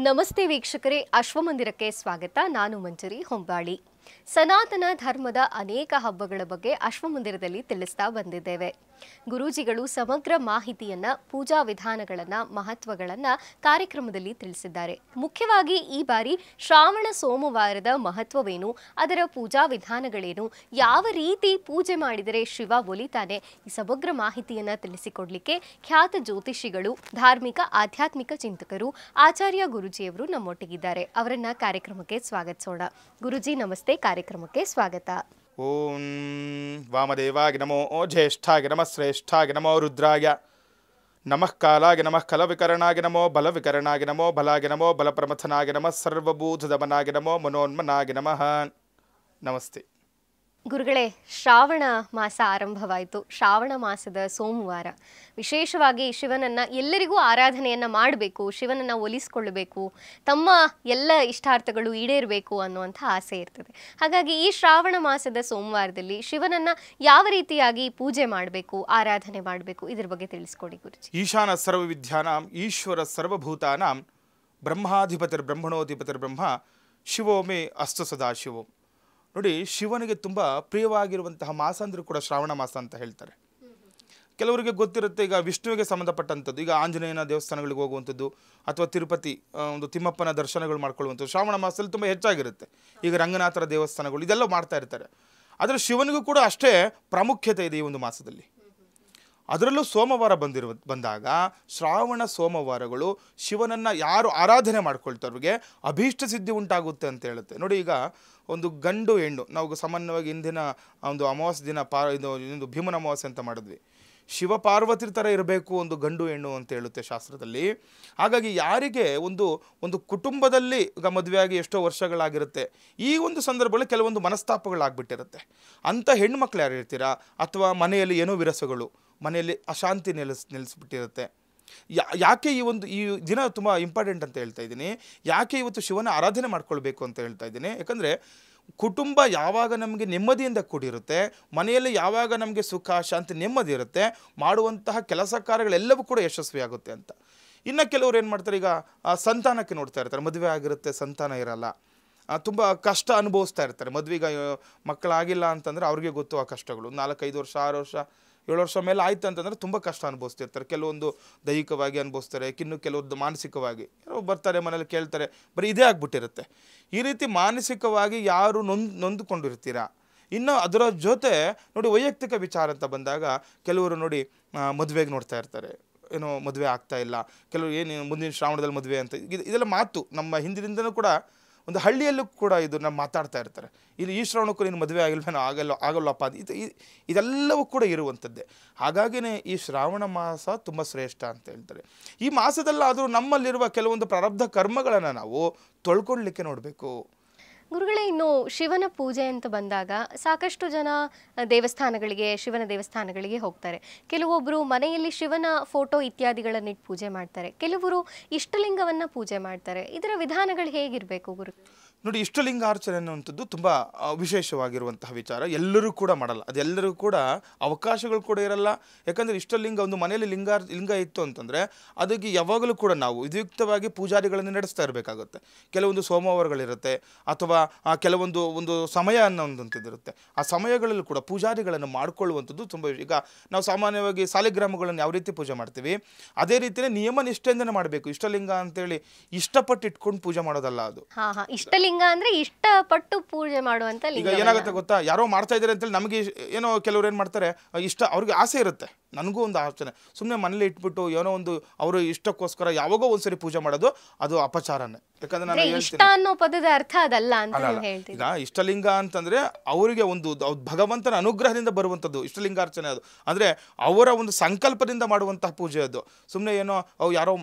ನಮಸ್ತೆ ವೀಕ್ಷಕರೇ, ಅಶ್ವಮಂದಿರಕ್ಕೆ ಸ್ವಾಗತ. ನಾನು ಮಂಜರಿ ಹೊಂಬಾಳಿ. ಸನಾತನ ಧರ್ಮದ ಅನೇಕ ಹಬ್ಬಗಳ ಬಗ್ಗೆ ಅಶ್ವಮಂದಿರದಲ್ಲಿ ತಿಳಿಸ್ತಾ ಬಂದಿದ್ದೇವೆ. ಗುರೂಜಿಗಳು ಸಮಗ್ರ ಮಾಹಿತಿಯನ್ನ, ಪೂಜಾ ವಿಧಾನಗಳನ್ನ, ಮಹತ್ವಗಳನ್ನ ಕಾರ್ಯಕ್ರಮದಲ್ಲಿ ತಿಳಿಸಿದ್ದಾರೆ. ಮುಖ್ಯವಾಗಿ ಈ ಬಾರಿ ಶ್ರಾವಣ ಸೋಮವಾರದ ಮಹತ್ವವೇನು, ಅದರ ಪೂಜಾ ವಿಧಾನಗಳೇನು, ಯಾವ ರೀತಿ ಪೂಜೆ ಮಾಡಿದರೆ ಶಿವ ಒಲಿತಾನೆ, ಈ ಸಮಗ್ರ ಮಾಹಿತಿಯನ್ನ ತಿಳಿಸಿಕೊಡ್ಲಿಕ್ಕೆ ಖ್ಯಾತ ಜ್ಯೋತಿಷಿಗಳು, ಧಾರ್ಮಿಕ ಆಧ್ಯಾತ್ಮಿಕ ಚಿಂತಕರು ಆಚಾರ್ಯ ಗುರೂಜಿಯವರು ನಮ್ಮೊಟ್ಟಿಗಿದ್ದಾರೆ. ಅವರನ್ನ ಕಾರ್ಯಕ್ರಮಕ್ಕೆ ಸ್ವಾಗತಿಸೋಣ. ಗುರೂಜಿ ನಮಸ್ತೆ, ಕಾರ್ಯಕ್ರಮಕ್ಕೆ ಸ್ವಾಗತ. ಓಂ ವಾಮದೇವಾಯ ನಮೋ ಜ್ಯೇಷ್ಠಾಯ ನಮಃ ಶ್ರೇಷ್ಠಾಯ ನಮೋ ರುದ್ರಾಯ ನಮಃ ಕಾಲಾಯ ನಮಃ ಕಲವಿಕರಣಾಯ ನಮೋ ಬಲವಿಕರಣಾಯ ನಮೋ ಬಲಾಯ ನಮೋ ಬಲಪ್ರಮಥನಾಯ ನಮಃ ಸರ್ವಭೂತದಮನಾಯ ನಮೋ ಮನೋನ್ಮನಾಯ ನಮಃ. ನಮಸ್ತೆ ಗುರುಗಳೇ, ಶ್ರಾವಣ ಮಾಸ ಆರಂಭವಾಯಿತು. ಶ್ರಾವಣ ಮಾಸದ ಸೋಮವಾರ ವಿಶೇಷವಾಗಿ ಶಿವನನ್ನ ಎಲ್ಲರಿಗೂ ಆರಾಧನೆಯನ್ನ ಮಾಡಬೇಕು, ಶಿವನನ್ನ ಒಲಿಸ್ಕೊಳ್ಬೇಕು, ತಮ್ಮ ಎಲ್ಲ ಇಷ್ಟಾರ್ಥಗಳು ಈಡೇರಬೇಕು ಅನ್ನುವಂಥ ಆಸೆ ಇರ್ತದೆ. ಹಾಗಾಗಿ ಈ ಶ್ರಾವಣ ಮಾಸದ ಸೋಮವಾರದಲ್ಲಿ ಶಿವನನ್ನ ಯಾವ ರೀತಿಯಾಗಿ ಪೂಜೆ ಮಾಡಬೇಕು, ಆರಾಧನೆ ಮಾಡಬೇಕು, ಇದ್ರ ಬಗ್ಗೆ ತಿಳಿಸ್ಕೊಡಿ ಗುರುಜಿ. ಈಶಾನ ಸರ್ವವಿದ್ಯಾನಾಂ ಈಶ್ವರ ಸರ್ವಭೂತಾನಾಂ ಬ್ರಹ್ಮಾಧಿಪತಿರ್ ಬ್ರಹ್ಮಣೋಧಿಪತಿರ್ ಬ್ರಹ್ಮ ಶಿವೋ ಮೇ ಅಸ್ತು ಸದಾಶಿವೋ. ನೋಡಿ, ಶಿವನಿಗೆ ತುಂಬ ಪ್ರಿಯವಾಗಿರುವಂತಹ ಮಾಸ ಅಂದರೂ ಕೂಡ ಶ್ರಾವಣ ಮಾಸ ಅಂತ ಹೇಳ್ತಾರೆ. ಕೆಲವರಿಗೆ ಗೊತ್ತಿರುತ್ತೆ, ಈಗ ವಿಷ್ಣುವಿಗೆ ಸಂಬಂಧಪಟ್ಟಂಥದ್ದು, ಈಗ ಆಂಜನೇಯನ ದೇವಸ್ಥಾನಗಳಿಗೆ ಹೋಗುವಂಥದ್ದು ಅಥವಾ ತಿರುಪತಿ ಒಂದು ತಿಮ್ಮಪ್ಪನ ದರ್ಶನಗಳು ಮಾಡ್ಕೊಳ್ಳುವಂಥದ್ದು ಶ್ರಾವಣ ಮಾಸದಲ್ಲಿ ತುಂಬ ಹೆಚ್ಚಾಗಿರುತ್ತೆ. ಈಗ ರಂಗನಾಥರ ದೇವಸ್ಥಾನಗಳು ಇದೆಲ್ಲ ಮಾಡ್ತಾ ಇರ್ತಾರೆ. ಆದರೆ ಶಿವನಿಗೂ ಕೂಡ ಅಷ್ಟೇ ಪ್ರಾಮುಖ್ಯತೆ ಇದೆ ಈ ಒಂದು ಮಾಸದಲ್ಲಿ. ಅದರಲ್ಲೂ ಸೋಮವಾರ ಬಂದಾಗ ಶ್ರಾವಣ ಸೋಮವಾರಗಳು ಶಿವನನ್ನು ಯಾರು ಆರಾಧನೆ ಮಾಡ್ಕೊಳ್ತವ್ರಿಗೆ ಅಭೀಷ್ಟ ಸಿದ್ಧಿ ಉಂಟಾಗುತ್ತೆ ಅಂತ ಹೇಳುತ್ತೆ. ನೋಡಿ, ಈಗ ಒಂದು ಗಂಡು ಹೆಣ್ಣು, ನಾವು ಸಾಮಾನ್ಯವಾಗಿ ಇಂದಿನ ಒಂದು ಅಮಾವಾಸ್ಯೆ ದಿನ ಇದು ಭೀಮನ ಅಮಾವಾಸ್ಯೆ ಅಂತ ಮಾಡಿದ್ವಿ. ಶಿವ ಪಾರ್ವತಿ ಥರ ಇರಬೇಕು ಒಂದು ಗಂಡು ಹೆಣ್ಣು ಅಂತ ಹೇಳುತ್ತೆ ಶಾಸ್ತ್ರದಲ್ಲಿ. ಹಾಗಾಗಿ ಯಾರಿಗೆ ಒಂದು ಕುಟುಂಬದಲ್ಲಿ ಈಗ ಮದುವೆಯಾಗಿ ಎಷ್ಟೋ ವರ್ಷಗಳಾಗಿರುತ್ತೆ, ಈ ಒಂದು ಸಂದರ್ಭದಲ್ಲಿ ಕೆಲವೊಂದು ಮನಸ್ತಾಪಗಳಾಗ್ಬಿಟ್ಟಿರುತ್ತೆ. ಅಂಥ ಹೆಣ್ಮಕ್ಳು ಯಾರು ಇರ್ತೀರಾ, ಅಥವಾ ಮನೆಯಲ್ಲಿ ಏನೋ ವಿರಸಗಳು, ಮನೆಯಲ್ಲಿ ಅಶಾಂತಿ ನಿಲ್ಲಿಸ್ಬಿಟ್ಟಿರುತ್ತೆ. ಯಾಕೆ ಈ ದಿನ ತುಂಬ ಇಂಪಾರ್ಟೆಂಟ್ ಅಂತ ಹೇಳ್ತಾ ಇದ್ದೀನಿ, ಯಾಕೆ ಇವತ್ತು ಶಿವನ ಆರಾಧನೆ ಮಾಡ್ಕೊಳ್ಬೇಕು ಅಂತ ಹೇಳ್ತಾ ಇದ್ದೀನಿ. ಯಾಕಂದರೆ ಕುಟುಂಬ ಯಾವಾಗ ನಮಗೆ ನೆಮ್ಮದಿಯಿಂದ ಕೂಡಿರುತ್ತೆ, ಮನೆಯಲ್ಲಿ ಯಾವಾಗ ನಮಗೆ ಸುಖ ಶಾಂತಿ ನೆಮ್ಮದಿ ಇರುತ್ತೆ, ಮಾಡುವಂತಹ ಕೆಲಸ ಕಾರ್ಯಗಳೆಲ್ಲವೂ ಕೂಡ ಯಶಸ್ವಿಯಾಗುತ್ತೆ ಅಂತ. ಇನ್ನು ಕೆಲವರು ಏನು ಮಾಡ್ತಾರೆ, ಈಗ ಸಂತಾನಕ್ಕೆ ನೋಡ್ತಾ ಇರ್ತಾರೆ, ಮದುವೆ ಆಗಿರುತ್ತೆ, ಸಂತಾನ ಇರಲ್ಲ, ತುಂಬ ಕಷ್ಟ ಅನುಭವಿಸ್ತಾ ಇರ್ತಾರೆ. ಮದುವೆಗೆ ಮಕ್ಕಳಾಗಿಲ್ಲ ಅಂತಂದರೆ ಅವ್ರಿಗೆ ಗೊತ್ತು ಆ ಕಷ್ಟಗಳು. 4-5 ವರ್ಷ 6 ವರ್ಷ 7 ವರ್ಷ ಮೇಲೆ ಆಯ್ತು ಅಂತಂದರೆ ತುಂಬ ಕಷ್ಟ ಅನುಭವಿಸ್ತಿರ್ತಾರೆ. ಕೆಲವೊಂದು ದೈಹಿಕವಾಗಿ ಅನುಭವಿಸ್ತಾರೆ, ಕೆಲವೊಂದು ಮಾನಸಿಕವಾಗಿ ಬರ್ತಾರೆ, ಮನೇಲಿ ಕೇಳ್ತಾರೆ, ಬರೀ ಇದೇ ಆಗ್ಬಿಟ್ಟಿರುತ್ತೆ. ಈ ರೀತಿ ಮಾನಸಿಕವಾಗಿ ಯಾರು ನೊಂದುಕೊಂಡಿರ್ತೀರಾ. ಇನ್ನು ಅದರ ಜೊತೆ ನೋಡಿ, ವೈಯಕ್ತಿಕ ವಿಚಾರ ಅಂತ ಬಂದಾಗ ಕೆಲವರು ನೋಡಿ ಮದುವೆಗೆ ನೋಡ್ತಾ ಇರ್ತಾರೆ, ಏನೋ ಮದುವೆ ಆಗ್ತಾ ಇಲ್ಲ, ಕೆಲವರು ಏನು ಮುಂದಿನ ಶ್ರಾವಣದಲ್ಲಿ ಮದುವೆ ಅಂತ, ಇದೆಲ್ಲ ಮಾತು ನಮ್ಮ ಹಿಂದಿನಿಂದನೂ ಕೂಡ ಒಂದು ಹಳ್ಳಿಯಲ್ಲೂ ಕೂಡ ಇದನ್ನು ಮಾತಾಡ್ತಾ ಇರ್ತಾರೆ. ಈ ಶ್ರಾವಣಕ್ಕೂ ನೀನು ಮದುವೆ ಆಗಿಲ್ವೇನೋ, ಆಗಲ್ಲಪ್ಪ, ಇದೆಲ್ಲವೂ ಕೂಡ ಇರುವಂಥದ್ದೇ. ಹಾಗಾಗಿನೇ ಈ ಶ್ರಾವಣ ಮಾಸ ತುಂಬ ಶ್ರೇಷ್ಠ ಅಂತ ಹೇಳ್ತಾರೆ. ಈ ಮಾಸದಲ್ಲಾದರೂ ನಮ್ಮಲ್ಲಿರುವ ಕೆಲವೊಂದು ಪ್ರಾರಬ್ಧ ಕರ್ಮಗಳನ್ನು ನಾವು ತೊಳ್ಕೊಳ್ಳಿಕ್ಕೆ ನೋಡಬೇಕು. ಗುರುಗಳೇ, ಇನ್ನು ಶಿವನ ಪೂಜೆ ಅಂತ ಬಂದಾಗ ಸಾಕಷ್ಟು ಜನ ಶಿವನ ದೇವಸ್ಥಾನಗಳಿಗೆ ಹೋಗ್ತಾರೆ. ಕೆಲವೊಬ್ಬರು ಮನೆಯಲ್ಲಿ ಶಿವನ ಫೋಟೋ ಇತ್ಯಾದಿಗಳನ್ನಿಟ್ಟು ಪೂಜೆ ಮಾಡ್ತಾರೆ, ಕೆಲವರು ಇಷ್ಟಲಿಂಗವನ್ನ ಪೂಜೆ ಮಾಡ್ತಾರೆ. ಇದರ ವಿಧಾನಗಳು ಹೇಗಿರಬೇಕು ಗುರು? ನೋಡಿ, ಇಷ್ಟಲಿಂಗಾರ್ಚನೆ ಅನ್ನುವಂಥದ್ದು ತುಂಬ ವಿಶೇಷವಾಗಿರುವಂತಹ ವಿಚಾರ. ಎಲ್ಲರೂ ಕೂಡ ಮಾಡಲ್ಲ, ಅದೆಲ್ಲರೂ ಕೂಡ ಅವಕಾಶಗಳು ಕೂಡ ಇರಲ್ಲ. ಯಾಕಂದರೆ ಇಷ್ಟಲಿಂಗ ಒಂದು ಮನೆಯಲ್ಲಿ ಲಿಂಗ ಇತ್ತು ಅಂತಂದರೆ ಅದಕ್ಕೆ ಯಾವಾಗಲೂ ಕೂಡ ನಾವು ವಿದ್ಯುಕ್ತವಾಗಿ ಪೂಜಾರಿಗಳನ್ನು ನಡೆಸ್ತಾ ಇರಬೇಕಾಗುತ್ತೆ. ಕೆಲವೊಂದು ಸೋಮವಾರಗಳಿರುತ್ತೆ, ಅಥವಾ ಕೆಲವೊಂದು ಸಮಯ ಅನ್ನೋಂಥದ್ದಿರುತ್ತೆ. ಆ ಸಮಯಗಳಲ್ಲೂ ಕೂಡ ಪೂಜಾರಿಗಳನ್ನು ಮಾಡಿಕೊಳ್ಳುವಂಥದ್ದು ತುಂಬ. ಈಗ ನಾವು ಸಾಮಾನ್ಯವಾಗಿ ಸಾಲಿಗ್ರಾಮಗಳನ್ನು ಯಾವ ರೀತಿ ಪೂಜೆ ಮಾಡ್ತೀವಿ, ಅದೇ ರೀತಿಯೇ ನಿಯಮ ನಿಷ್ಠೆಯಿಂದನೇ ಮಾಡಬೇಕು. ಇಷ್ಟಲಿಂಗ ಅಂತೇಳಿ ಇಷ್ಟಪಟ್ಟು ಇಟ್ಕೊಂಡು ಪೂಜೆ ಮಾಡೋದಲ್ಲ ಅದು. ಇಷ್ಟಲಿಂಗ ಅಂದ್ರೆ ಇಷ್ಟಪಟ್ಟು ಪೂಜೆ ಮಾಡುವಂತ ಲಿಂಗ. ಈಗ ಏನಾಗುತ್ತೆ ಗೊತ್ತಾ, ಯಾರೋ ಮಾಡ್ತಾ ಇದ್ದಾರೆ ಅಂತೇಳಿ ನಮಗೆ ಏನೋ ಕೆಲವ್ರು ಏನು ಮಾಡ್ತಾರೆ, ಅವ್ರಿಗೆ ಆಸೆ ಇರುತ್ತೆ, ನನಗೂ ಒಂದು ಆಲೋಚನೆ, ಸುಮ್ಮನೆ ಮನೇಲಿ ಇಟ್ಬಿಟ್ಟು ಏನೋ ಒಂದು ಅವರು ಇಷ್ಟಕ್ಕೋಸ್ಕರ ಯಾವಾಗೋ ಒಂದ್ಸರಿ ಪೂಜೆ ಮಾಡೋದು, ಅದು ಅಪಚಾರನೇ. ಯಾಕಂದ್ರೆ ನಾನು ಇಷ್ಟ ಅನ್ನೋ ಪದದ ಅರ್ಥ ಅದಲ್ಲ ಅಂತ ಹೇಳ್ತೀನಿ. ಈಗ ಇಷ್ಟಲಿಂಗ ಅಂತಂದ್ರೆ ಅವರಿಗೆ ಒಂದು ಭಗವಂತನ ಅನುಗ್ರಹದಿಂದ ಬರುವಂಥದ್ದು ಇಷ್ಟಲಿಂಗಾರ್ಚನೆ. ಅದು ಅಂದ್ರೆ ಅವರ ಒಂದು ಸಂಕಲ್ಪದಿಂದ ಮಾಡುವಂತಹ ಪೂಜೆ ಅದು. ಸುಮ್ಮನೆ ಏನೋ ಯಾರೋ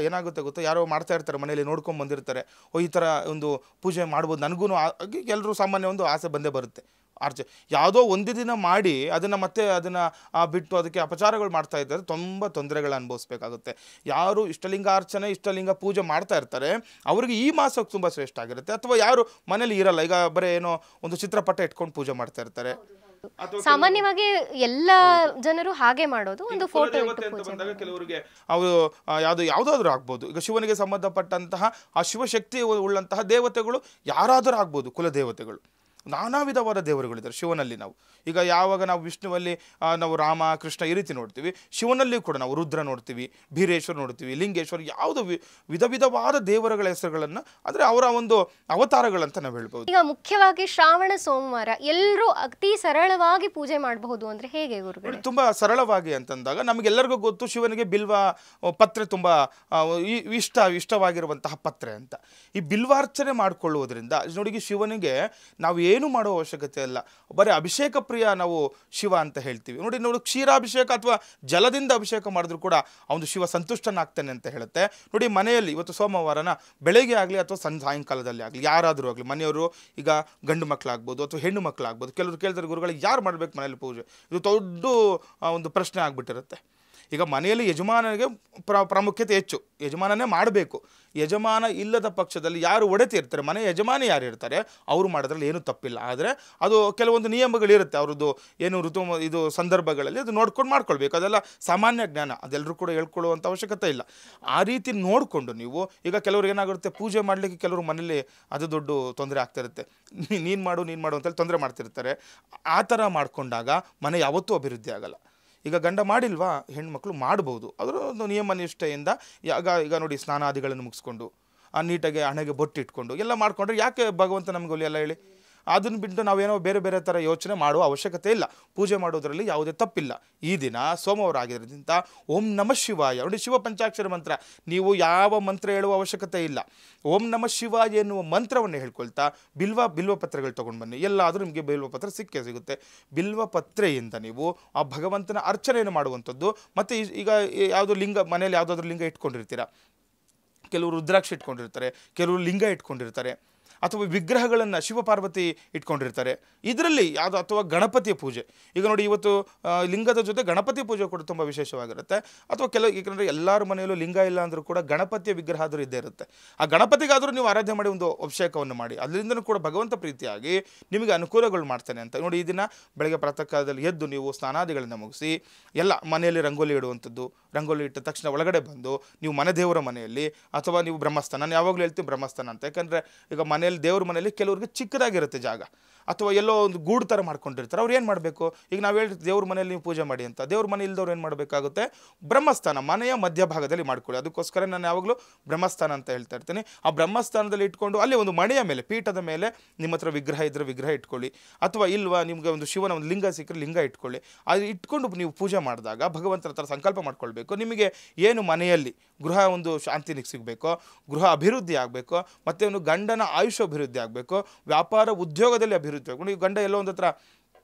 ಏನಾಗುತ್ತೆ ಗೊತ್ತಾ, ಯಾರೋ ಮಾಡ್ತಾ ಇರ್ತಾರೆ, ಮನೆಯಲ್ಲಿ ನೋಡ್ಕೊಂಡು ಬಂದಿರ್ತಾರೆ, ಈ ಥರ ಒಂದು ಪೂಜೆ ಮಾಡ್ಬೋದು, ನನಗೂ ಎಲ್ಲರೂ ಸಾಮಾನ್ಯ ಒಂದು ಆಸೆ ಬಂದೇ ಬರುತ್ತೆ. ಯಾವುದೋ ಒಂದು ದಿನ ಮಾಡಿ ಅದನ್ನು ಬಿಟ್ಟು ಅದಕ್ಕೆ ಅಪಚಾರಗಳು ಮಾಡ್ತಾ ಇದ್ದಾರೆ, ತುಂಬ ತೊಂದರೆಗಳು ಅನುಭವಿಸ್ಬೇಕಾಗುತ್ತೆ. ಯಾರು ಇಷ್ಟಲಿಂಗ ಪೂಜೆ ಮಾಡ್ತಾ ಇರ್ತಾರೆ ಅವರಿಗೆ ಈ ಮಾಸ ತುಂಬ ಶ್ರೇಷ್ಠ ಆಗಿರುತ್ತೆ. ಅಥವಾ ಯಾರು ಮನೇಲಿ ಇರಲ್ಲ, ಈಗ ಬರೀ ಏನೋ ಒಂದು ಚಿತ್ರಪಟ ಇಟ್ಕೊಂಡು ಪೂಜೆ ಮಾಡ್ತಾ ಇರ್ತಾರೆ, ಸಾಮಾನ್ಯವಾಗಿ ಎಲ್ಲ ಜನರು ಹಾಗೆ ಮಾಡೋದು, ಒಂದು ಫೋಟೋ ದೇವತೆ ಅಂತ ಬಂದಾಗ ಕೆಲವರಿಗೆ ಅವರು ಯಾವುದಾದ್ರೂ ಆಗ್ಬೋದು. ಈಗ ಶಿವನಿಗೆ ಸಂಬಂಧಪಟ್ಟಂತಹ ಆ ಶಿವಶಕ್ತಿ ಉಳ್ಳಂತಹ ದೇವತೆಗಳು ಯಾರಾದರೂ ಆಗ್ಬೋದು. ಕುಲದೇವತೆಗಳು ನಾನಾ ವಿಧವಾದ ದೇವರುಗಳಿದ್ದಾರೆ ಶಿವನಲ್ಲಿ. ನಾವು ಈಗ ಯಾವಾಗ ನಾವು ವಿಷ್ಣುವಲ್ಲಿ ನಾವು ರಾಮ ಕೃಷ್ಣ ಈ ರೀತಿ ನೋಡ್ತೀವಿ, ಶಿವನಲ್ಲಿ ಕೂಡ ನಾವು ರುದ್ರ ನೋಡ್ತೀವಿ, ಬೀರೇಶ್ವರ ನೋಡ್ತೀವಿ, ಲಿಂಗೇಶ್ವರ, ಯಾವುದು ವಿಧ ವಿಧವಾದ ದೇವರುಗಳ ಹೆಸರುಗಳನ್ನು, ಅಂದರೆ ಅವರ ಒಂದು ಅವತಾರಗಳಂತ ನಾವು ಹೇಳ್ಬೋದು. ಈಗ ಮುಖ್ಯವಾಗಿ ಶ್ರಾವಣ ಸೋಮವಾರ ಎಲ್ಲರೂ ಅತಿ ಸರಳವಾಗಿ ಪೂಜೆ ಮಾಡಬಹುದು ಅಂದ್ರೆ ಹೇಗೆ ಗುರುಗಳೇ? ತುಂಬಾ ಸರಳವಾಗಿ ಅಂತಂದಾಗ ನಮಗೆಲ್ಲರಿಗೂ ಗೊತ್ತು ಶಿವನಿಗೆ ಬಿಲ್ವ ಪತ್ರೆ ತುಂಬಾ ಇಷ್ಟವಾಗಿರುವಂತಹ ಪತ್ರೆ ಅಂತ. ಈ ಬಿಲ್ವಾರ್ಚನೆ ಮಾಡಿಕೊಳ್ಳುವುದರಿಂದ ನೋಡಿ, ಶಿವನಿಗೆ ನಾವು ಏನು ಮಾಡುವ ಅವಶ್ಯಕತೆ ಇಲ್ಲ, ಬರೀ ಅಭಿಷೇಕ ಪ್ರಿಯ ನಾವು ಶಿವ ಅಂತ ಹೇಳ್ತೀವಿ. ನೋಡಿ ಕ್ಷೀರಾಭಿಷೇಕ ಅಥವಾ ಜಲದಿಂದ ಅಭಿಷೇಕ ಮಾಡಿದ್ರು ಕೂಡ ಅವನು ಶಿವ ಸಂತುಷ್ಟನಾಗ್ತಾನೆ ಅಂತ ಹೇಳುತ್ತೆ. ನೋಡಿ ಮನೆಯಲ್ಲಿ ಇವತ್ತು ಸೋಮವಾರನ ಬೆಳಗ್ಗೆ ಆಗಲಿ ಅಥವಾ ಸಾಯಂಕಾಲದಲ್ಲಿ ಆಗಲಿ ಯಾರಾದರೂ ಆಗಲಿ, ಮನೆಯವರು ಈಗ ಗಂಡು ಮಕ್ಕಳಾಗ್ಬೋದು ಅಥವಾ ಹೆಣ್ಣು ಮಕ್ಕಳಾಗ್ಬೋದು, ಕೆಲವರು ಕೇಳ್ತಾರೆ ಗುರುಗಳಿಗೆ ಯಾರು ಮಾಡಬೇಕು ಮನೆಯಲ್ಲಿ ಪೂಜೆ, ಇದು ದೊಡ್ಡ ಒಂದು ಪ್ರಶ್ನೆ ಆಗ್ಬಿಟ್ಟಿರುತ್ತೆ. ಈಗ ಮನೆಯಲ್ಲಿ ಯಜಮಾನನಿಗೆ ಪ್ರಾಮುಖ್ಯತೆ ಹೆಚ್ಚು, ಯಜಮಾನನೇ ಮಾಡಬೇಕು. ಯಜಮಾನ ಇಲ್ಲದ ಪಕ್ಷದಲ್ಲಿ ಯಾರು ಒಡೆತಿ ಇರ್ತಾರೆ, ಮನೆ ಯಜಮಾನಿ ಯಾರು ಇರ್ತಾರೆ ಅವರು ಮಾಡೋದ್ರಲ್ಲಿ ಏನೂ ತಪ್ಪಿಲ್ಲ. ಆದರೆ ಅದು ಕೆಲವೊಂದು ನಿಯಮಗಳಿರುತ್ತೆ, ಅವ್ರದ್ದು ಏನು ಇದು ಸಂದರ್ಭಗಳಲ್ಲಿ ಅದು ನೋಡ್ಕೊಂಡು ಮಾಡ್ಕೊಳ್ಬೇಕು. ಅದೆಲ್ಲ ಸಾಮಾನ್ಯ ಜ್ಞಾನ, ಅದೆಲ್ಲರೂ ಕೂಡ ಹೇಳ್ಕೊಳ್ಳುವಂಥ ಅವಶ್ಯಕತೆ ಇಲ್ಲ. ಆ ರೀತಿ ನೋಡಿಕೊಂಡು ನೀವು, ಈಗ ಕೆಲವ್ರಿಗೆ ಏನಾಗುತ್ತೆ, ಪೂಜೆ ಮಾಡಲಿಕ್ಕೆ ಕೆಲವರು ಮನೇಲಿ ಅದು ದೊಡ್ಡ ತೊಂದರೆ ಆಗ್ತಾ ಇರುತ್ತೆ, ನೀನು ಮಾಡು ಅಂತೇಳಿ ತೊಂದರೆ ಮಾಡ್ತಿರ್ತಾರೆ. ಆ ಥರ ಮಾಡಿಕೊಂಡಾಗ ಮನೆ ಯಾವತ್ತೂ ಅಭಿವೃದ್ಧಿ ಆಗಲ್ಲ. ಈಗ ಗಂಡ ಮಾಡಿಲ್ವಾ, ಹೆಣ್ಮಕ್ಳು ಮಾಡ್ಬೋದು, ಅದರ ಒಂದು ನಿಯಮ ನಿಷ್ಠೆಯಿಂದ. ಈಗ ನೋಡಿ ಸ್ನಾನಾದಿಗಳನ್ನು ಮುಗಿಸ್ಕೊಂಡು ನೀಟಾಗಿ ಹಣೆಗೆ ಬೊಟ್ಟು ಇಟ್ಕೊಂಡು ಎಲ್ಲ ಮಾಡಿಕೊಂಡ್ರೆ ಯಾಕೆ ಭಗವಂತ ನಮ್ಗೆ ಒಲಿಯಲ್ಲ ಹೇಳಿ? ಅದನ್ನು ಬಿಟ್ಟು ನಾವೇನೋ ಬೇರೆ ಬೇರೆ ಥರ ಯೋಚನೆ ಮಾಡುವ ಅವಶ್ಯಕತೆ ಇಲ್ಲ. ಪೂಜೆ ಮಾಡೋದರಲ್ಲಿ ಯಾವುದೇ ತಪ್ಪಿಲ್ಲ. ಈ ದಿನ ಸೋಮವಾರ ಆಗಿರೋದ್ರಿಂದ ಓಂ ನಮಃ ಶಿವಾಯ, ನೋಡಿ ಶಿವ ಪಂಚಾಕ್ಷರ ಮಂತ್ರ, ನೀವು ಯಾವ ಮಂತ್ರ ಹೇಳುವ ಅವಶ್ಯಕತೆ ಇಲ್ಲ. ಓಂ ನಮಃ ಶಿವಾಯ ಎನ್ನುವ ಮಂತ್ರವನ್ನು ಹೇಳ್ಕೊಳ್ತಾ ಬಿಲ್ವ ಪತ್ರೆಗಳು ತೊಗೊಂಡು ಬನ್ನಿ. ಎಲ್ಲಾದರೂ ನಿಮಗೆ ಬಿಲ್ವ ಪತ್ರ ಸಿಕ್ಕೇ ಸಿಗುತ್ತೆ. ಬಿಲ್ವ ಪತ್ರೆಯಿಂದ ನೀವು ಆ ಭಗವಂತನ ಅರ್ಚನೆಯನ್ನು ಮಾಡುವಂಥದ್ದು. ಮತ್ತು ಈಗ ಯಾವುದೋ ಲಿಂಗ, ಮನೆಯಲ್ಲಿ ಯಾವುದಾದ್ರೂ ಲಿಂಗ ಇಟ್ಕೊಂಡಿರ್ತೀರ, ಕೆಲವರು ರುದ್ರಾಕ್ಷಿ ಇಟ್ಕೊಂಡಿರ್ತಾರೆ, ಕೆಲವರು ಲಿಂಗ ಇಟ್ಕೊಂಡಿರ್ತಾರೆ, ಅಥವಾ ವಿಗ್ರಹಗಳನ್ನು ಶಿವಪಾರ್ವತಿ ಇಟ್ಕೊಂಡಿರ್ತಾರೆ. ಇದರಲ್ಲಿ ಯಾವುದು, ಅಥವಾ ಗಣಪತಿಯ ಪೂಜೆ. ಈಗ ನೋಡಿ ಇವತ್ತು ಲಿಂಗದ ಜೊತೆ ಗಣಪತಿ ಪೂಜೆ ಕೂಡ ತುಂಬ ವಿಶೇಷವಾಗಿರುತ್ತೆ. ಅಥವಾ ಯಾಕಂದರೆ ಎಲ್ಲರ ಮನೆಯಲ್ಲೂ ಲಿಂಗ ಇಲ್ಲ ಅಂದರೂ ಕೂಡ ಗಣಪತಿಯ ವಿಗ್ರಹ ಆದರೂ ಇದ್ದೇ ಇರುತ್ತೆ. ಆ ಗಣಪತಿಗಾದರೂ ನೀವು ಆರಾಧನೆ ಮಾಡಿ ಒಂದು ಅಭಿಷೇಕವನ್ನು ಮಾಡಿ, ಅದರಿಂದನೂ ಕೂಡ ಭಗವಂತ ಪ್ರೀತಿಯಾಗಿ ನಿಮಗೆ ಅನುಕೂಲಗಳು ಮಾಡ್ತಾನೆ ಅಂತ. ನೋಡಿ ಈ ದಿನ ಬೆಳಗ್ಗೆ ಪ್ರಾತಃ ಕಾಲದಲ್ಲಿ ಎದ್ದು ನೀವು ಸ್ನಾನಾದಿಗಳನ್ನು ಮುಗಿಸಿ ಎಲ್ಲ ಮನೆಯಲ್ಲಿ ರಂಗೋಲಿ ಇಡುವಂಥದ್ದು. ರಂಗೋಲಿ ಇಟ್ಟ ತಕ್ಷಣ ಒಳಗಡೆ ಬಂದು ನೀವು ಮನೆ ದೇವರ ಮನೆಯಲ್ಲಿ, ಅಥವಾ ನೀವು ಬ್ರಹ್ಮಸ್ಥಾನ, ನಾನು ಯಾವಾಗಲೂ ಹೇಳ್ತೀನಿ ಬ್ರಹ್ಮಸ್ಥಾನ ಅಂತ. ಯಾಕಂದರೆ ಈಗ ಮನೆಯಲ್ಲಿ ದೇವ್ರ ಮನೆಯಲ್ಲಿ ಕೆಲವ್ರಿಗೆ ಚಿಕ್ಕದಾಗಿರುತ್ತೆ ಜಾಗ, ಅಥವಾ ಎಲ್ಲೋ ಒಂದು ಗೂಡು ಥರ ಮಾಡ್ಕೊಂಡಿರ್ತಾರೆ. ಅವ್ರು ಏನು ಮಾಡಬೇಕು, ಈಗ ನಾವು ಹೇಳ್ತೀವಿ ದೇವ್ರ ಮನೆಯಲ್ಲಿ ನೀವು ಪೂಜೆ ಮಾಡಿ ಅಂತ. ದೇವ್ರ ಮನೆ ಇಲ್ದವ್ರು ಏನು ಮಾಡಬೇಕಾಗುತ್ತೆ, ಬ್ರಹ್ಮಸ್ಥಾನ ಮನೆಯ ಮಧ್ಯಭಾಗದಲ್ಲಿ ಮಾಡ್ಕೊಳ್ಳಿ. ಅದಕ್ಕೋಸ್ಕರ ನಾನು ಯಾವಾಗಲೂ ಬ್ರಹ್ಮಸ್ಥಾನ ಅಂತ ಹೇಳ್ತಾ ಇರ್ತೀನಿ. ಆ ಬ್ರಹ್ಮಸ್ಥಾನದಲ್ಲಿ ಇಟ್ಕೊಂಡು ಅಲ್ಲಿ ಒಂದು ಮಣೆಯ ಮೇಲೆ, ಪೀಠದ ಮೇಲೆ ನಿಮ್ಮ ಹತ್ರ ವಿಗ್ರಹ ಇದ್ದರೆ ವಿಗ್ರಹ ಇಟ್ಕೊಳ್ಳಿ, ಅಥವಾ ಇಲ್ವಾ ನಿಮಗೆ ಒಂದು ಶಿವನ ಒಂದು ಲಿಂಗ ಸಿಕ್ಕರೆ ಲಿಂಗ ಇಟ್ಕೊಳ್ಳಿ. ಅದು ಇಟ್ಕೊಂಡು ನೀವು ಪೂಜೆ ಮಾಡಿದಾಗ ಭಗವಂತನ ಹತ್ರ ಸಂಕಲ್ಪ ಮಾಡ್ಕೊಳ್ಬೇಕು, ನಿಮಗೆ ಏನು ಮನೆಯಲ್ಲಿ ಗೃಹ ಒಂದು ಶಾಂತಿ ಸಿಗಬೇಕು, ಗೃಹ ಅಭಿವೃದ್ಧಿ ಆಗಬೇಕು, ಮತ್ತು ಒಂದು ಗಂಡನ ಆಯುಷ್ಯ ಅಭಿವೃದ್ಧಿ ಆಗಬೇಕು, ವ್ಯಾಪಾರ ಉದ್ಯೋಗದಲ್ಲಿ ಅಭಿವೃದ್ಧಿ ಆಗಬೇಕು. ನೀವು ಗಂಡ ಎಲ್ಲೋ ಒಂದು ಹತ್ರ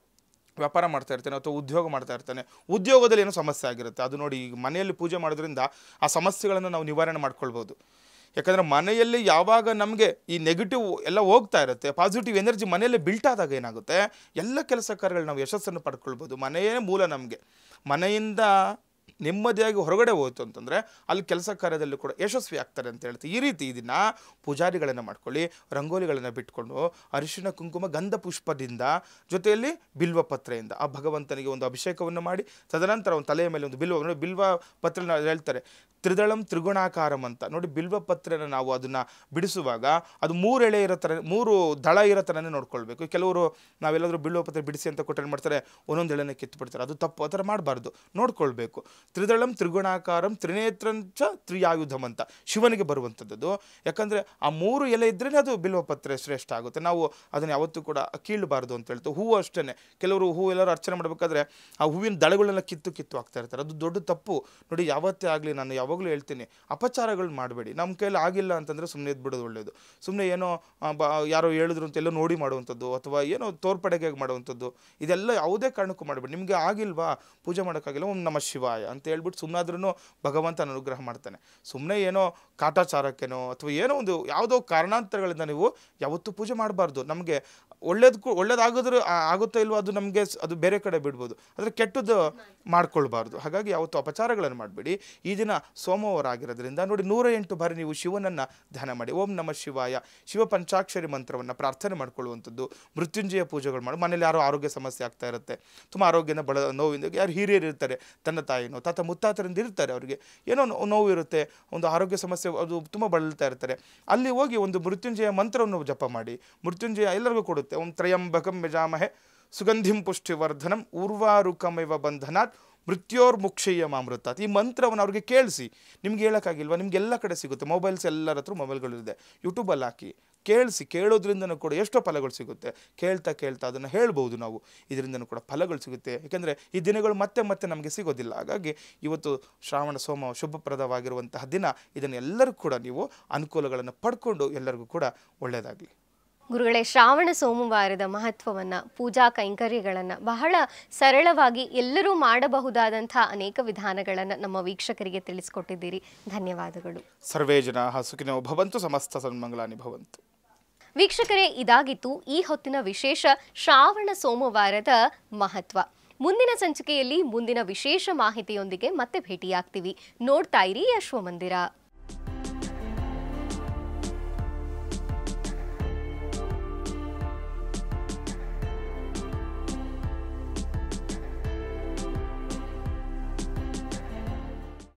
ವ್ಯಾಪಾರ ಮಾಡ್ತಾ ಇರ್ತಾನೆ ಅಥವಾ ಉದ್ಯೋಗ ಮಾಡ್ತಾ ಇರ್ತಾನೆ, ಉದ್ಯೋಗದಲ್ಲಿ ಏನೋ ಸಮಸ್ಯೆ ಆಗಿರುತ್ತೆ, ಅದು ನೋಡಿ ಈಗ ಮನೆಯಲ್ಲಿ ಪೂಜೆ ಮಾಡೋದ್ರಿಂದ ಆ ಸಮಸ್ಯೆಗಳನ್ನು ನಾವು ನಿವಾರಣೆ ಮಾಡ್ಕೊಳ್ಬೋದು. ಯಾಕಂದರೆ ಮನೆಯಲ್ಲಿ ಯಾವಾಗ ನಮಗೆ ಈ ನೆಗೆಟಿವ್ ಎಲ್ಲ ಹೋಗ್ತಾ ಇರುತ್ತೆ, ಪಾಸಿಟಿವ್ ಎನರ್ಜಿ ಮನೆಯಲ್ಲೇ ಬಿಲ್ಟ್ ಆದಾಗ ಏನಾಗುತ್ತೆ, ಎಲ್ಲ ಕೆಲಸ ಕಾರ್ಯಗಳು ನಾವು ಯಶಸ್ಸನ್ನು ಪಡ್ಕೊಳ್ಬೋದು. ಮನೆಯೇ ಮೂಲ ನಮಗೆ. ಮನೆಯಿಂದ ನೆಮ್ಮದಿಯಾಗಿ ಹೊರಗಡೆ ಹೋಯ್ತು ಅಂತಂದರೆ ಅಲ್ಲಿ ಕೆಲಸ ಕಾರ್ಯದಲ್ಲೂ ಕೂಡ ಯಶಸ್ವಿ ಆಗ್ತಾರೆ ಅಂತ ಹೇಳ್ತೀವಿ. ಈ ರೀತಿ ಇದನ್ನು ಪೂಜಾರಿಗಳನ್ನು ಮಾಡ್ಕೊಳ್ಳಿ, ರಂಗೋಲಿಗಳನ್ನು ಬಿಟ್ಕೊಂಡು ಅರಿಶಿಣ ಕುಂಕುಮ ಗಂಧ ಪುಷ್ಪದಿಂದ ಜೊತೆಯಲ್ಲಿ ಬಿಲ್ವ ಪತ್ರೆಯಿಂದ ಆ ಭಗವಂತನಿಗೆ ಒಂದು ಅಭಿಷೇಕವನ್ನು ಮಾಡಿ, ತದನಂತರ ಒಂದು ತಲೆಯ ಮೇಲೆ ಒಂದು ಬಿಲ್ವ ಪತ್ರೆ ಹೇಳ್ತಾರೆ ತ್ರಿದಳಂ ತ್ರಿಗುಣಾಕಾರಂ ಅಂತ. ನೋಡಿ ಬಿಲ್ವ ಪತ್ರೆನ ನಾವು ಅದನ್ನು ಬಿಡಿಸುವಾಗ ಅದು 3 ಎಳೆ ಇರೋ ಥರ, 3 ದಳ ಇರೋ ಥರನೇ ನೋಡ್ಕೊಳ್ಬೇಕು. ಕೆಲವರು ನಾವೆಲ್ಲಾದರೂ ಬಿಲ್ವ ಪತ್ರೆ ಬಿಡಿಸಿ ಅಂತ ಕೊಟ್ಟರೆ ಮಾಡ್ತಾರೆ, ಒಂದೊಂದು ಎಳೆನೇ ಕಿತ್ತು ಅದು ತಪ್ಪು. ಆ ಥರ ಮಾಡಬಾರ್ದು, ನೋಡ್ಕೊಳ್ಬೇಕು. ತ್ರಿದಳಂ ತ್ರಿಗುಣಾಕಾರಂ ತ್ರಿನೇತ್ರಂಚ ತ್ರಿಯಾಯುಧಂ ಅಂತ ಶಿವನಿಗೆ ಬರುವಂಥದ್ದು. ಯಾಕಂದರೆ ಆ 3 ಎಲೆ ಇದ್ರೇ ಅದು ಬಿಲ್ವ ಪತ್ರೆ ಶ್ರೇಷ್ಠ ಆಗುತ್ತೆ. ನಾವು ಅದನ್ನು ಯಾವತ್ತೂ ಕೂಡ ಕೀಳಬಾರ್ದು ಅಂತ ಹೇಳ್ತೀವಿ. ಹೂವು ಅಷ್ಟೇ, ಕೆಲವರು ಹೂವು ಎಲ್ಲರೂ ಅರ್ಚನೆ ಮಾಡಬೇಕಾದ್ರೆ ಆ ಹೂವಿನ ದಳಗಳನ್ನೆಲ್ಲ ಕಿತ್ತು ಆಗ್ತಾ ಇರ್ತಾರೆ, ಅದು ದೊಡ್ಡ ತಪ್ಪು. ನೋಡಿ ಯಾವತ್ತೇ ಆಗಲಿ ನಾನು ಯಾವಾಗಲೂ ಹೇಳ್ತೀನಿ, ಅಪಚಾರಗಳು ಮಾಡಬೇಡಿ. ನಮ್ಮ ಕೈಯಲ್ಲಿ ಆಗಿಲ್ಲ ಅಂತಂದರೆ ಸುಮ್ಮನೆ ಇದ್ಬಿಡೋದು ಒಳ್ಳೆಯದು. ಸುಮ್ಮನೆ ಏನೋ ಯಾರೋ ಹೇಳಿದ್ರು ಅಂತ ಎಲ್ಲೋ ನೋಡಿ ಮಾಡುವಂಥದ್ದು, ಅಥವಾ ಏನೋ ತೋರ್ಪಡೆಗೆ ಮಾಡುವಂಥದ್ದು, ಇದೆಲ್ಲ ಯಾವುದೇ ಕಾರಣಕ್ಕೂ ಮಾಡಬೇಡಿ. ನಿಮಗೆ ಆಗಿಲ್ವಾ ಪೂಜೆ ಮಾಡೋಕ್ಕಾಗಿಲ್ಲ, ಓಂ ನಮಃ ಶಿವಾಯ ಅಂತ ಹೇಳ್ಬಿಟ್ಟು ಸುಮ್ಮನಾದ್ರೂ ಭಗವಂತ ಅನುಗ್ರಹ ಮಾಡ್ತಾನೆ. ಸುಮ್ಮನೆ ಏನೋ ಕಾಟಾಚಾರಕ್ಕೇನೋ ಅಥವಾ ಏನೋ ಒಂದು ಯಾವುದೋ ಕಾರಣಾಂತರಗಳಿಂದ ನೀವು ಯಾವತ್ತೂ ಪೂಜೆ ಮಾಡಬಾರ್ದು. ನಮಗೆ ಒಳ್ಳೇದಾಗಿದ್ರೆ ಆಗುತ್ತೋ ಇಲ್ವೋ ಅದು ನಮಗೆ ಅದು ಬೇರೆ ಕಡೆ ಬಿಡ್ಬೋದು, ಆದರೆ ಕೆಟ್ಟದ್ದು ಮಾಡ್ಕೊಳ್ಬಾರ್ದು. ಹಾಗಾಗಿ ಯಾವತ್ತು ಅಪಚಾರಗಳನ್ನು ಮಾಡಬೇಡಿ. ಈ ದಿನ ಸೋಮವಾರ ಆಗಿರೋದ್ರಿಂದ ನೋಡಿ 108 ಬಾರಿ ನೀವು ಶಿವನನ್ನು ಧ್ಯಾನ ಮಾಡಿ. ಓಂ ನಮಃ ಶಿವಾಯ ಶಿವ ಪಂಚಾಕ್ಷರಿ ಮಂತ್ರವನ್ನು ಪ್ರಾರ್ಥನೆ ಮಾಡ್ಕೊಳ್ಳುವಂಥದ್ದು, ಮೃತ್ಯುಂಜಯ ಪೂಜೆಗಳು ಮಾಡಿ. ಮನೇಲಿ ಯಾರೋ ಆರೋಗ್ಯ ಸಮಸ್ಯೆ ಆಗ್ತಾ ಇರುತ್ತೆ, ತುಂಬ ಆರೋಗ್ಯನ ನೋವಿಂದ, ಯಾರು ಹಿರಿಯರು ಇರ್ತಾರೆ, ತನ್ನ ತಾಯಿನೋ ತಾತ ಮುತ್ತಾತರಿಂದ ಇರ್ತಾರೆ, ಅವರಿಗೆ ಏನೋ ನೋವು ಇರುತ್ತೆ, ಒಂದು ಆರೋಗ್ಯ ಸಮಸ್ಯೆ, ಅದು ತುಂಬ ಬಳಲ್ತಾ ಇರ್ತಾರೆ. ಅಲ್ಲಿ ಹೋಗಿ ಒಂದು ಮೃತ್ಯುಂಜಯ ಮಂತ್ರವನ್ನು ಜಪ ಮಾಡಿ. ಮೃತ್ಯುಂಜಯ ಎಲ್ಲರಿಗೂ ಕೊಡುತ್ತೆ. ಓಂ ತ್ರಯಂಬಕಂ ಯಜಾಮಹೆ ಸುಗಂಧಿಂ ಪುಷ್ಟಿವರ್ಧನಂ ಊರ್ವಾರುಕಮಿವ ಬಂಧನಾತ್ ಮೃತ್ಯೋರ್ಮುಕ್ಷಯ್ಯ ಮಾಮೃತಾತ್. ಈ ಮಂತ್ರವನ್ನು ಅವ್ರಿಗೆ ಕೇಳಿಸಿ. ನಿಮ್ಗೆ ಹೇಳೋಕ್ಕಾಗಿಲ್ವಾ? ನಿಮಗೆಲ್ಲ ಕಡೆ ಸಿಗುತ್ತೆ, ಮೊಬೈಲ್ಸ್ ಎಲ್ಲರ ಹತ್ರ ಮೊಬೈಲ್ಗಳಿದೆ, ಯೂಟ್ಯೂಬಲ್ಲಿ ಹಾಕಿ ಕೇಳೋದ್ರಿಂದನೂ ಕೂಡ ಎಷ್ಟೋ ಫಲಗಳು ಸಿಗುತ್ತೆ. ಕೇಳ್ತಾ ಅದನ್ನು ಹೇಳ್ಬೋದು ನಾವು, ಇದರಿಂದನೂ ಕೂಡ ಫಲಗಳು ಸಿಗುತ್ತೆ. ಯಾಕೆಂದರೆ ಈ ದಿನಗಳು ಮತ್ತೆ ನಮಗೆ ಸಿಗೋದಿಲ್ಲ. ಹಾಗಾಗಿ ಇವತ್ತು ಶ್ರಾವಣ ಸೋಮ ಶುಭಪ್ರದವಾಗಿರುವಂತಹ ದಿನ, ಇದನ್ನು ಎಲ್ಲರೂ ಕೂಡ ನೀವು ಅನುಕೂಲಗಳನ್ನು ಪಡ್ಕೊಂಡು ಎಲ್ಲರಿಗೂ ಕೂಡ ಒಳ್ಳೆಯದಾಗಲಿ. ಗುರುಗಳೇ, ಶ್ರಾವಣ ಸೋಮವಾರದ ಮಹತ್ವವನ್ನು, ಪೂಜಾ ಕೈಂಕರ್ಯಗಳನ್ನು ಬಹಳ ಸರಳವಾಗಿ ಎಲ್ಲರೂ ಮಾಡಬಹುದಾದಂಥ ಅನೇಕ ವಿಧಾನಗಳನ್ನು ನಮ್ಮ ವೀಕ್ಷಕರಿಗೆ ತಿಳಿಸ್ಕೊಟ್ಟಿದ್ದೀರಿ. ಧನ್ಯವಾದಗಳು. ಸರ್ವೇ ಜನಾಃ ಸುಖಿನೋ ಭವಂತು, ಸಮಸ್ತ ಸನ್ಮಂಗಳಾನಿ ಭವಂತು. ವೀಕ್ಷಕರೇ, ಇದಾಗಿತ್ತು ಈ ಹೊತ್ತಿನ ವಿಶೇಷ ಶ್ರಾವಣ ಸೋಮವಾರದ ಮಹತ್ವ. ಮುಂದಿನ ಸಂಚಿಕೆಯಲ್ಲಿ ಮುಂದಿನ ವಿಶೇಷ ಮಾಹಿತಿಯೊಂದಿಗೆ ಮತ್ತೆ ಭೇಟಿಯಾಗ್ತೀವಿ. ನೋಡ್ತಾ ಇರಿ ಅಶ್ವಮಂದಿರ.